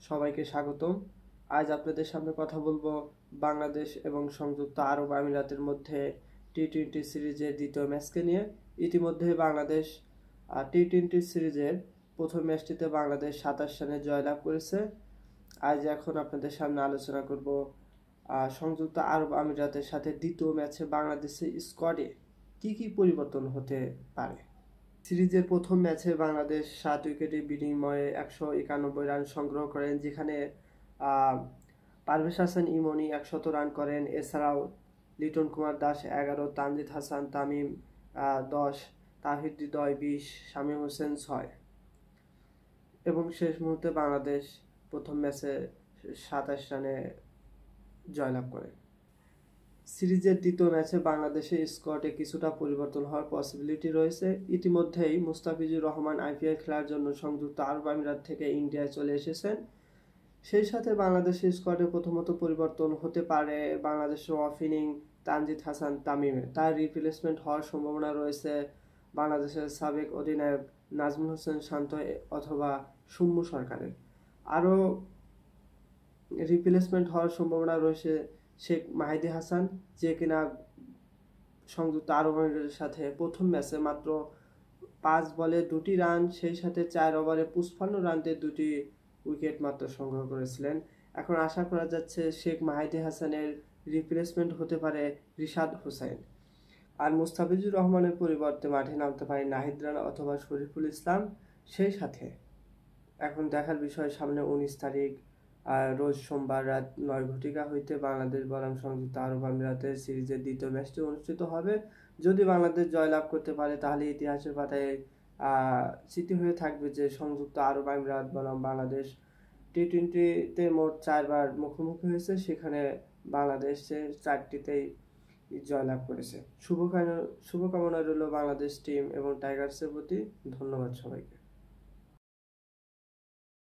সবাইকে স্বাগতম। আজ আপনাদের সামনে কথা বলবো বাংলাদেশ এবং সংযুক্ত আরব আমিরাতের মধ্যে টি-20 সিরিজের দ্বিতীয় ম্যাচকে নিয়ে। ইতিমধ্যে বাংলাদেশ টি-20 সিরিজের প্রথম ম্যাচটিতে বাংলাদেশ 27 রানে জয়লাভ করেছে। আজ এখন আপনাদের সামনে আলোচনা করব সংযুক্ত আরব আমিরাতের সাথে দ্বিতীয় ম্যাচে বাংলাদেশের স্কোয়াডে কি পরিবর্তন হতে পারে। সিরিজের প্রথম ম্যাচে বাংলাদেশ 7 উইকেটে বিনিময়ে 191 রান সংগ্রহ করেন, যেখানে পারভেজ হাসান ইমনি 100 রান করেন। এছাড়াও লিটন কুমার দাস 11, তানজিদ হাসান তামিম 10, তাহিদ হৃদয় 20, শামীম হোসেন 6 এবং শেষ মুহূর্তে বাংলাদেশ প্রথম ম্যাচে 27 রানে জয়লাভ করে। সিরিজের দ্বিতীয় ম্যাচে বাংলাদেশের স্কোয়াডে কিছুটা পরিবর্তন হওয়ার পসিবিলিটি রয়েছে। ইতিমধ্যেই মুস্তাফিজুর রহমান আইপিএল খেলার জন্য সংযুক্ত আরব আমিরাত থেকে ইন্ডিয়ায় চলে এসেছেন। সেই সাথে বাংলাদেশের স্কোয়াডে প্রথমত পরিবর্তন হতে পারে বাংলাদেশের ওপেনিং তানজিদ হাসান তামিমের। তার রিপ্লেসমেন্ট হওয়ার সম্ভাবনা রয়েছে বাংলাদেশের সাবেক অধিনায়ক নাজমুল হোসেন শান্ত অথবা সৌম্য সরকারের। আরও রিপ্লেসমেন্ট হওয়ার সম্ভাবনা রয়েছে শেখ মাহিদি হাসান, যে কিনা সংযুক্ত আরব আমিরাতের সাথে প্রথম ম্যাচে মাত্র 5 বলে 2টি রান, সেই সাথে 4 ওভারে 55 রান দিয়ে 2টি উইকেট মাত্র সংগ্রহ করেছিলেন। এখন আশা করা যাচ্ছে শেখ মাহিদি হাসানের রিপ্লেসমেন্ট হতে পারে রিশাদ হোসেন। আর মুস্তাফিজুর রহমানের পরিবর্তে মাঠে নামতে পারে নাহিদ রানা অথবা শরীফুল ইসলাম। সেই সাথে এখন দেখার বিষয় সামনে 19 তারিখ রোজ সোমবার রাত 9 ঘটিকা হইতে বাংলাদেশ বনাম সংযুক্ত আরব আমিরাতের সিরিজের দ্বিতীয় ম্যাচটি অনুষ্ঠিত হবে। যদি বাংলাদেশ জয়লাভ করতে পারে তাহলে ইতিহাসের পাতায় স্মৃতি হয়ে থাকবে যে সংযুক্ত আরব আমিরাত বনাম বাংলাদেশ টি-20তে মোট 4 বার মুখোমুখি হয়েছে, সেখানে বাংলাদেশ 4টিতেই জয়লাভ করেছে। শুভকামনা রইল বাংলাদেশ টিম এবং টাইগার্সের প্রতি। ধন্যবাদ সবাইকে।